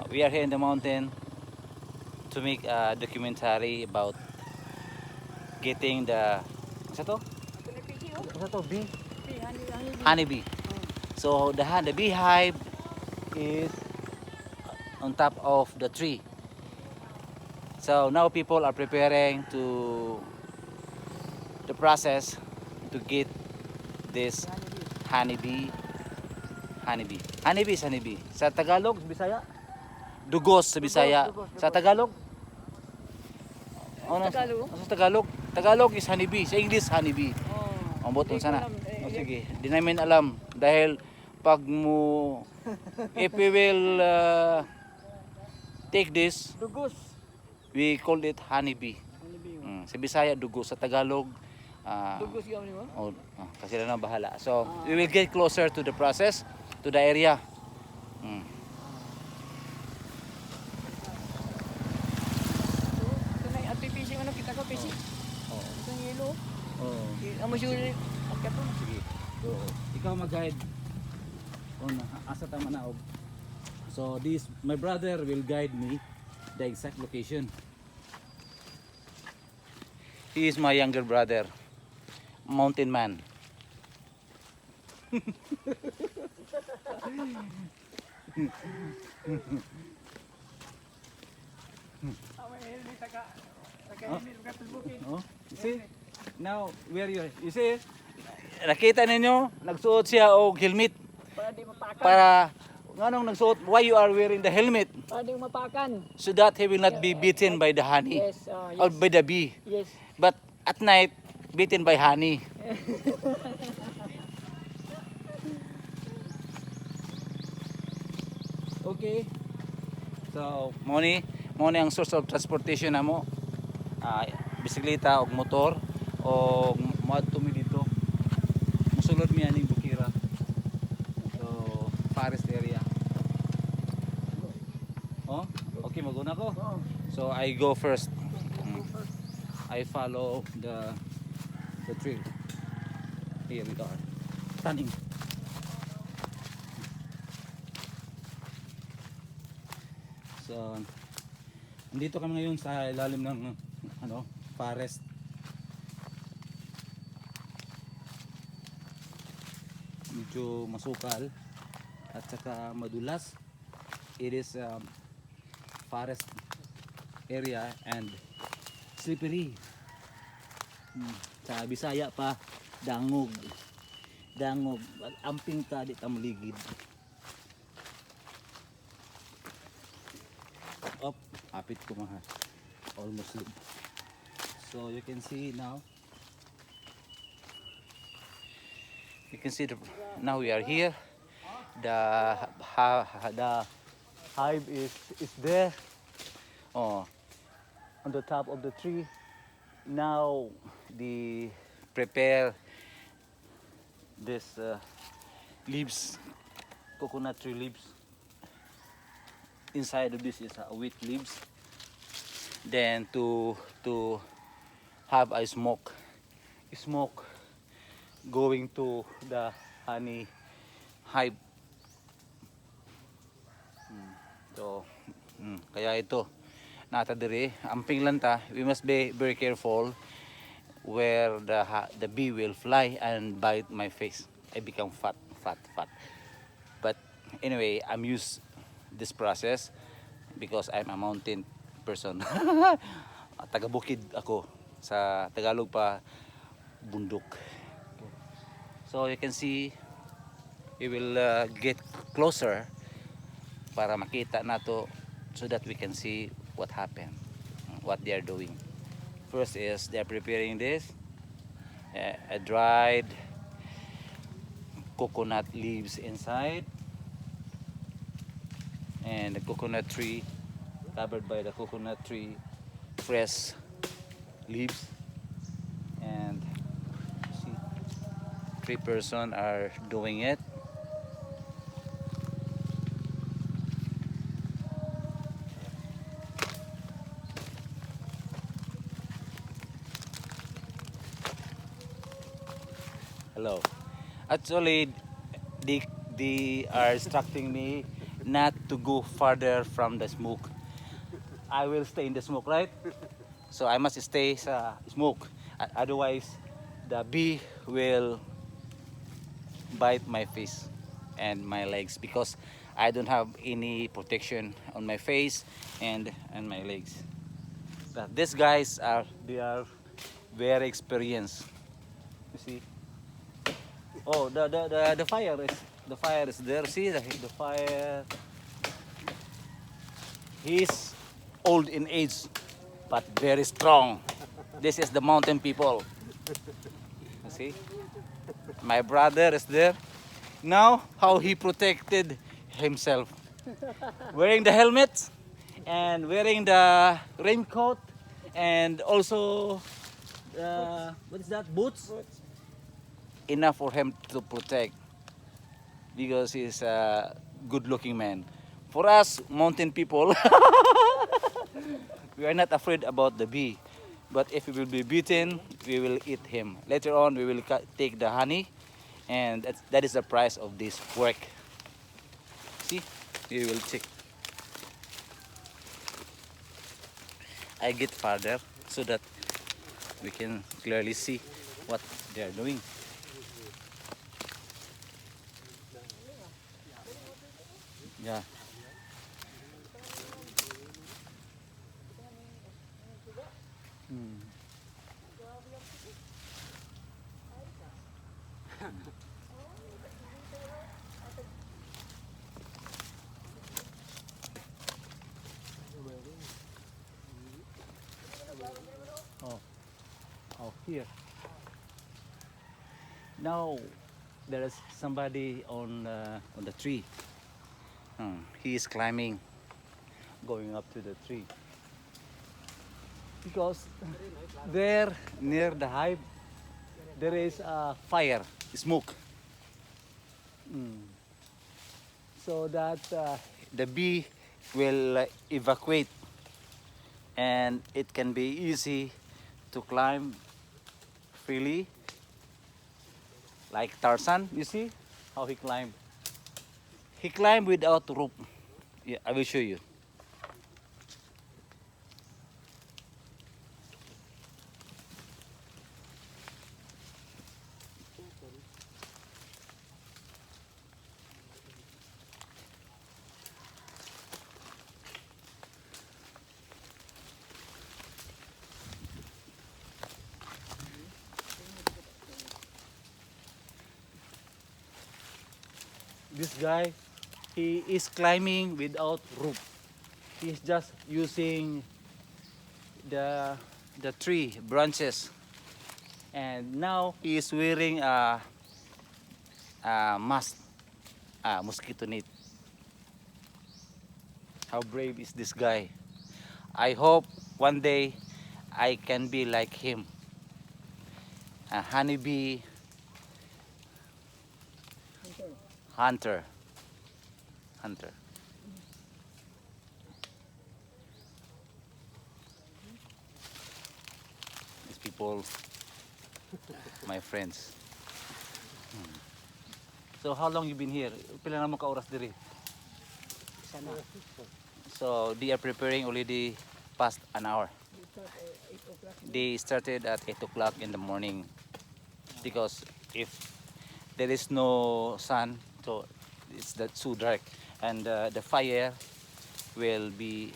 We are here in the mountain to make a documentary about getting the what's that? What's that? Bee? Honeybee. So the beehive is on top of the tree. So now people are preparing to the process to get this honeybee. Honeybee is honeybee. Sa Tagalog, sa Bisaya? Dugos sa Bisaya. Sa Tagalog? Ano? Sa Tagalog? Tagalog is honeybee. Sa English, honeybee. Ang boton sana. O sige, di namin alam. Dahil pag mo, if we will take this, Dugos. we call it honeybee. Sa Bisaya, dugos. Sa Tagalog, Dugos gawin mo? kasi na bahala. So, we will get closer to the process, to the area. Ito na yung fishing ano kita ko fishing. Isang yelo. Amo sure akyat mo. Sige. So, ikaw mag-guide on asa tama na og. So this my brother will guide me the exact location. He is my younger brother, mountain man. Oh, you see? Now, where you see? Nakita ninyo, nagsuot siya og helmet Para di mapakan. para nganong nagsuot, why you are wearing the helmet? Para di mapakan. So that he will not be beaten by the honey Yes, or by the bee. yes. But at night, beaten by honey. Okay. So, mo ni ang source of transportation namo. Bisikleta og motor o moadto mi dito. Musulod mi aning bukira. So, forest area. Oh, okay, maguna ko. So, I go first. I follow the trail. Here we are. Stunning. So, andito kami ngayon sa ilalim ng forest. Medyo masukal at saka madulas. It is forest area and slippery. Sa Bisaya pa, dangog. Dangog. Amping ka, di ka maligid. Up, hapit ko mga almost loop. So you can see now. You can see now we are here. The hive is there. Oh, on the top of the tree. Now they prepare this leaves, coconut tree leaves. Inside of this is wheat leaves. Then to have a smoke going to the honey hive. So kaya ito nata diri amping lang ta. We must be very careful where the bee will fly and bite my face. I become fat. But anyway, I'm used this process because I'm a mountain person. Taga bukid ako. Sa Tagalog pa, bundok. So you can see, we will get closer para makita nato so that we can see what happened, what they are doing. First is they are preparing this, a dried coconut leaves inside, and the coconut tree covered by the coconut tree fresh leaves. And see, 3 persons are doing it. Hello. Actually, they are instructing me not to go farther from the smoke. I will stay in the smoke, right? So I must stay sa smoke. Otherwise, the bee will bite my face and my legs because I don't have any protection on my face and my legs. But these guys are very experienced. You see? Oh, the fire is there. See the fire. He's old in age, but very strong. This is the mountain people. You see? My brother is there. Now, how he protected himself. Wearing the helmet and wearing the raincoat and also, what is that, boots? Enough for him to protect because he's a good looking man. For us, mountain people, we are not afraid about the bee. But if we will be beaten, we will eat him. Later on, we will take the honey, and that is the price of this work. See, we will check. I get farther so that we can clearly see what they are doing. Yeah. Hmm. Oh, oh, here. Now there is somebody on the tree. He is climbing, going up to the tree. Because there near the hive there is a fire, smoke. So that the bee will evacuate and it can be easy to climb freely like Tarzan. You see how he climbed? He climbed without rope. Yeah, I will show you. This guy, he is climbing without rope. He's just using the tree branches, and now he is wearing a mask, a mosquito net. How brave is this guy? I hope one day I can be like him, a honeybee hunter. Hunter. These people, my friends. So how long you been here? Pila na mo ka oras diri? Sana. So they are preparing already past an hour. They started at 8 o'clock in the morning because if there is no sun, so it's that too dark, and the fire will be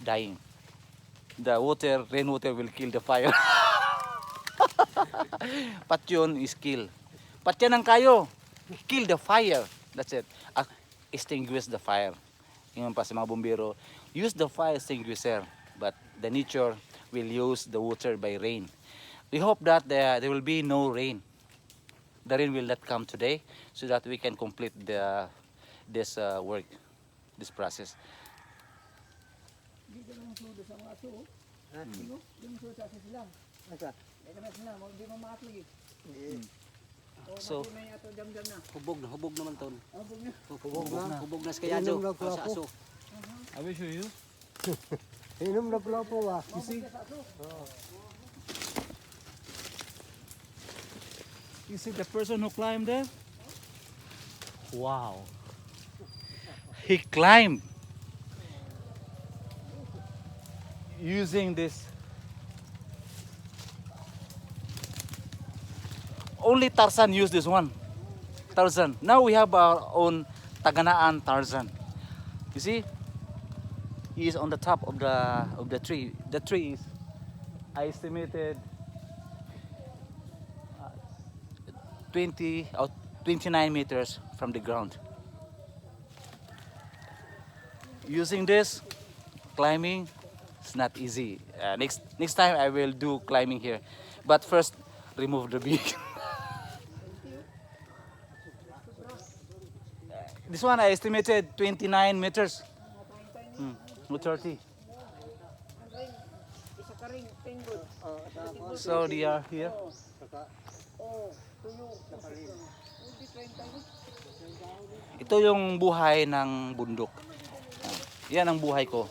dying. The rainwater will kill the fire. Patyon is kill. Patyan ang kayo. Kill the fire. That's it. Extinguish the fire. Yung pa sa mga bumbero, use the fire extinguisher, but the nature will use the water by rain. We hope that there will be no rain. The rain will not come today, so that we can complete this work, this process. Dito lang sudo sa mga aso. Dito, yung sudo sa sila. Asa? Eka na sila, hindi mo makatuloy. So, may ato dam-dam na. Hubog naman ton. Hubog na. Hubog na sa kaya jo. Sa aso. I will show you. Inom na pala po ba? You see? You see the person who climbed there? Wow. he climbed using this. Only Tarzan used this one. Tarzan. Now we have our own Taganaan Tarzan. You see, he is on the top of the tree. The tree is, I estimated, 20 or 29 meters from the ground. Using this, climbing, it's not easy. Next time I will do climbing here, but first remove the bee. This one I estimated 29 meters. 30. Isa ka rin, penguin. So they are here. Oh, tuyo. Ito yung buhay ng bundok. Yan ang buhay ko.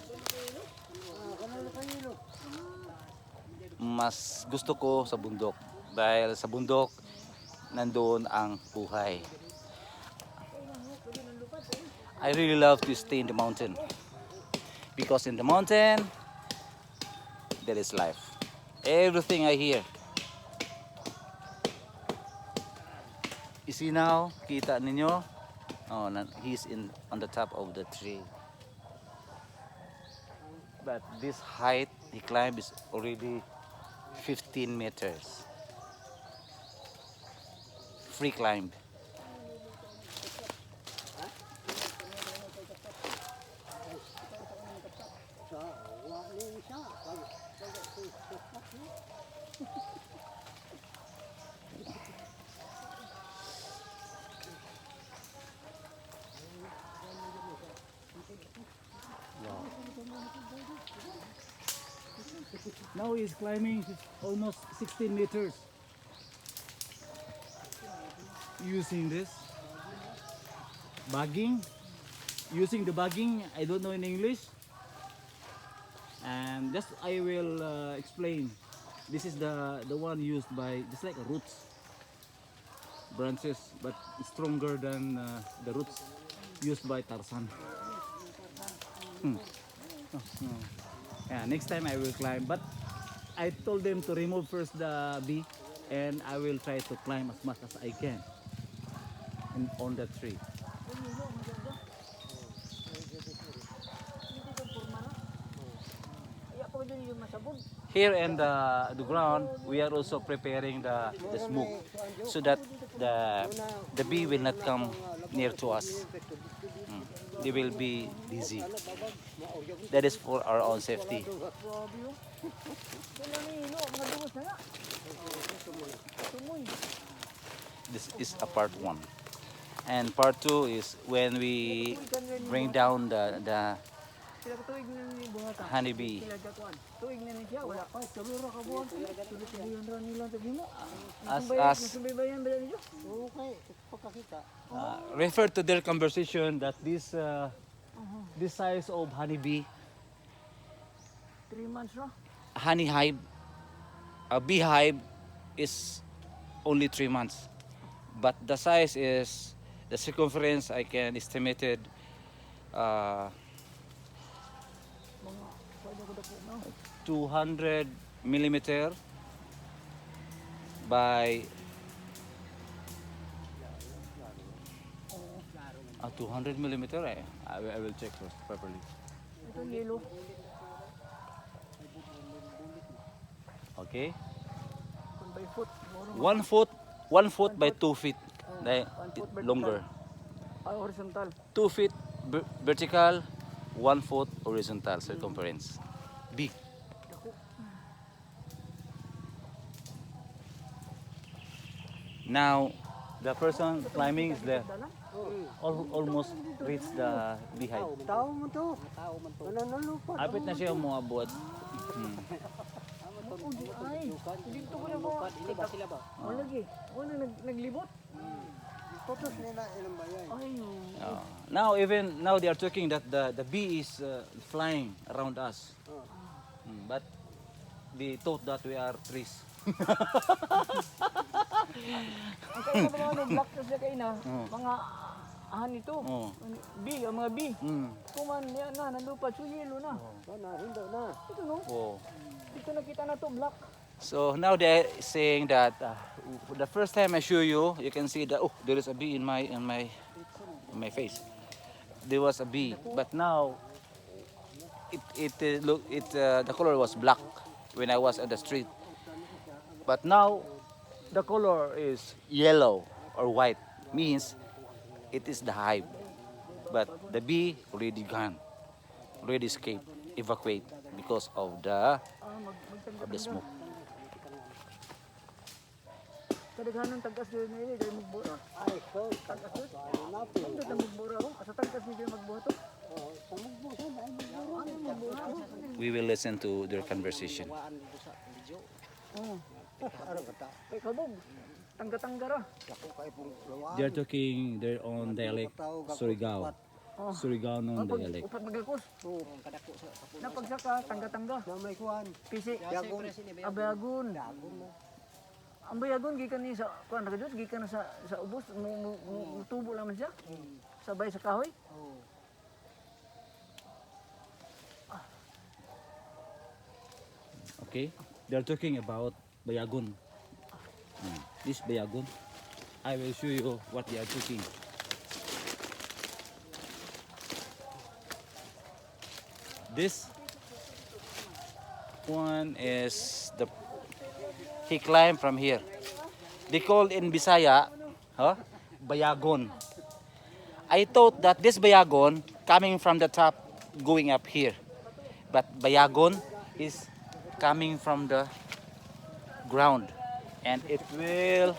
Mas gusto ko sa bundok. Dahil sa bundok, nandoon ang buhay. I really love to stay in the mountain. Because in the mountain, there is life. Everything I hear. You see now, kita ninyo? Oh, he's on the top of the tree. But this height he climbed is already 15 meters. Free climb. Now he's climbing almost 16 meters using this bagging. Using the bagging, I don't know in English, and just I will explain. This is the one used by, just like roots, branches, but stronger than the roots used by Tarzan. Yeah, next time I will climb, but I told them to remove first the bee, and I will try to climb as much as I can on that tree. Here in the ground, we are also preparing the smoke so that the bee will not come near to us. They will be dizzy. That is for our own safety. This is a part 1. And part 2 is when we bring down the honeybee. As refer to their conversation that this size of honeybee, 3 months, no? honey hive, a beehive is only 3 months, but the size is, the circumference I can estimated 200 millimeter by 200 millimeter. I will check first properly. Ito yellow. Okay, By foot. 1 foot, 1 foot by 2 feet. Longer. Horizontal. 2 feet vertical, 1 foot horizontal circumference. Big. Now, the person climbing is there. Almost reach the beehive. Tao mo to. Nananalupat. Apit na siya mga buhat. Ay, dito ko na mo. Wala lagi. Wala naglibot. Totos nila ilang bayan. Ay, Now they are talking that the bee is flying around us. But they thought that we are trees. ang kaya sa mga black na siya kayo na, mga Nito. Oh. B, ang mga B. Mm. Kuman yan na, nalupad. So yellow na. Sana, hindi na. Ito no, Oh. dito nakita na to, black. So now they're saying that the first time I show you, you can see that there is a bee in my face. There was a bee, but now the color was black when I was on the street. But now the color is yellow or white, means it is the hive. But the bee already gone, already escaped, evacuate because of the smoke. Kadaghanan tagkas dito na dahil magbura. Ay, so, Tagkas dito. napi. Hindi na magbura ko. Asa tagkas dito magbuhat to? Sa magbusan, ay magbusan. Ano magbura ko? We will listen to their conversation. Waan dito sa video. Ano ka ta? Kay kabog. Tangga-tangga ra. Ako kay pong lawan. They're talking their own dialect, Surigao. Surigao non dialect. Upat magakos. Kadako sa kapula. Napagsaka, tangga-tangga. Na may kuhan. Pisi. Yagon. Abayagon. Yagon mo. Ang bayagon gikan ni sa kuan ra gud gikan na sa ubos tubo lang man siya. Sabay sa kahoy. Okay, they're talking about bayagon. This bayagon. I will show you what they are talking. This one is he climbed from here. They call in Bisaya, bayagon. I thought that this bayagon coming from the top going up here. But bayagon is coming from the ground and it will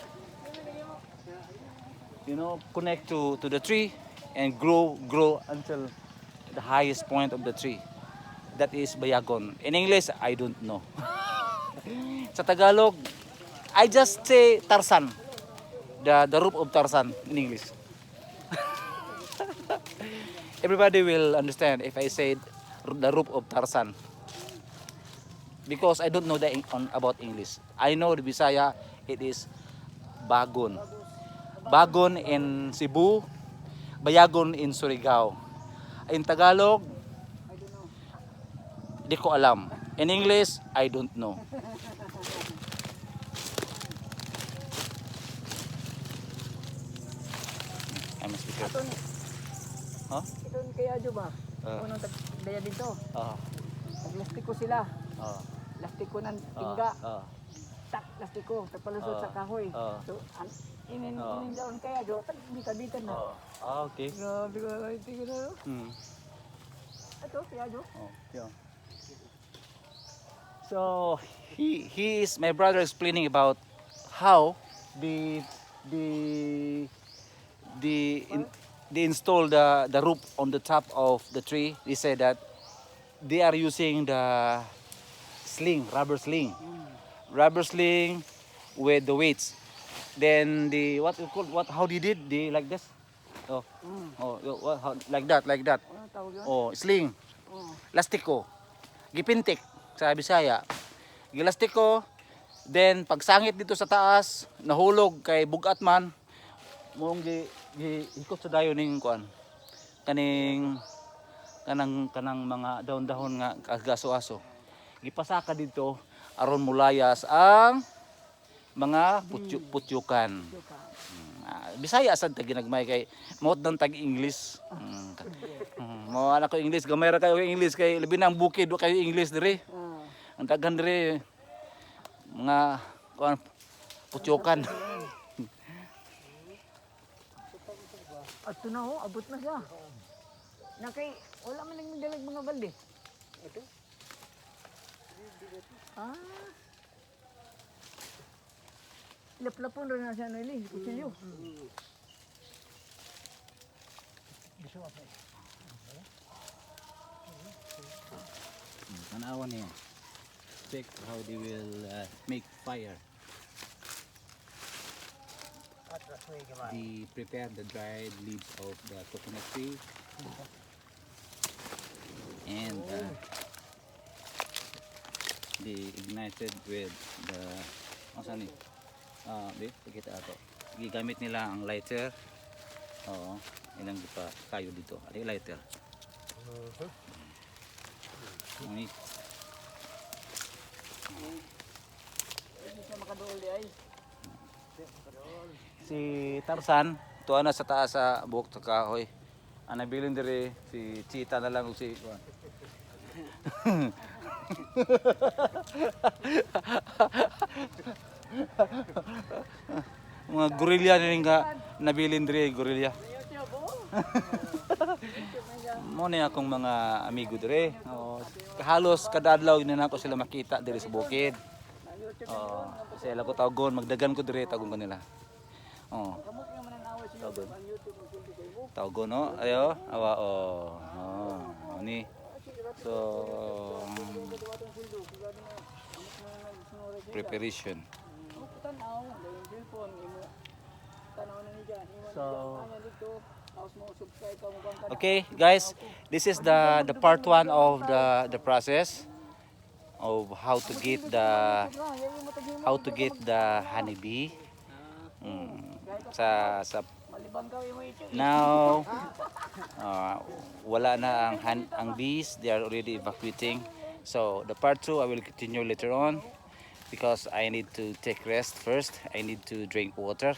connect to the tree and grow until the highest point of the tree. That is bayagon. In English, I don't know. Sa Tagalog, I just say Tarzan. The rope of Tarzan in English. Everybody will understand if I say the rope of Tarzan. Because I don't know about English. I know the Bisaya, it is bagon. Bagon in Cebu, bayagon in Surigao. In Tagalog, di ko alam. In English, I don't know. I'm a speaker. Aton. Huh? Ito kaya jo ba? Unang daya dito. Plastiko sila. Plastiko ng tingga. Tak plastiko tapalusot sa kahoy. So inin daon kaya jo tag bita-bita na. Okay. Grabe ko ay tingin na. Ito kaya jo. Yeah. So he is my brother explaining about how they install the rope on the top of the tree. They say that they are using the rubber sling with the weights. Then how they did? They like this. Like that. Ano tawag yun? Sling. Lastiko. Gipintik sa Bisaya. Gilastiko. Then pagsangit dito sa taas, nahulog kay bugat man. Mong ikot sa dayon ning kuan. Kanang mga dahon-dahon nga kagaso-aso. Gipasaka dito aron mulayas ang mga putyukan. Bisaya sad ta ginagmay kay moot nang tag English. Mo ana ko English gamay ra kayo English kay labi nang bukid do kayo English diri. Ang daghan diri mga kuan putyukan. Ato na ho, abot na siya. Nakay wala man nang dalag mga balde. Ito? Lap-lapon rin na siya na ili, kutsilyo. Tanawan niya. Check how they will make fire. They prepare the dried leaves of the coconut tree and they ignited with the kita ato. Gigamit nila ang lighter Oo. Ilang pa kayo dito. Ano yung lighter? Ini. Hindi siya makadool di ay. Si Tarzan, tuwa na sa taas sa buhok sa kahoy. Ang nabilin dire si Cheetah na lang o si mga gorilya rin nga nabilin dire, gorilya. YouTube oh. Mo ni akong mga amigo dire. Halos kada adlaw na nako sila makita dire sa bukid. Sila ko tawgon, magdagan ko dire tawgon ko nila. Oh. Kamot nga man ang away sa YouTube ang YouTube magsulti kay mo. Tawgon no, ayo, awa ni. So preparation. Tanaw, yung cellphone imo. Tanaw na ni diyan. So Dito, tapos mo subscribe ka mo bang okay, guys, this is the part 1 of the process of how to get the honeybee. Sa malibang ka imo ito. now wala na ang bees, they are already evacuating. So the part 2 I will continue later on because I need to take rest first. I need to drink water.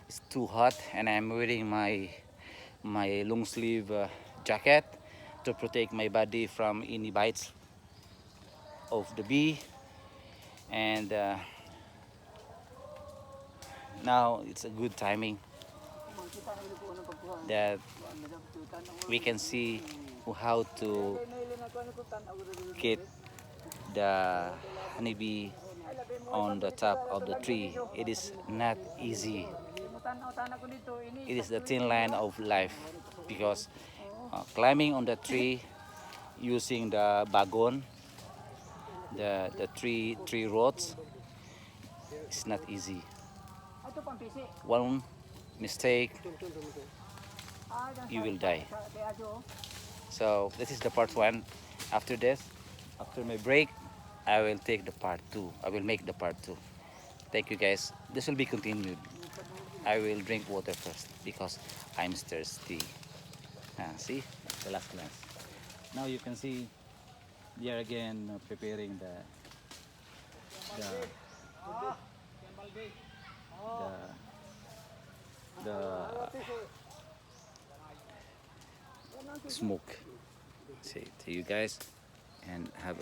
It's too hot and I'm wearing my long sleeve jacket to protect my body from any bites of the bee. And now it's a good timing that we can see how to get the honeybee on the top of the tree. It is not easy. It is the thin line of life because climbing on the tree using the bagon, the tree rods, is not easy. One mistake, you will die. So this is the part 1. After this, after my break, I will take the part 2. I will make the part 2. Thank you guys. This will be continued. I will drink water first because I'm thirsty. See the last glance. Now you can see they are again preparing the smoke. Say to you guys and have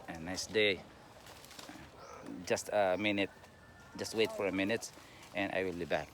a nice day. Just a minute, just wait for a minute and I will be back.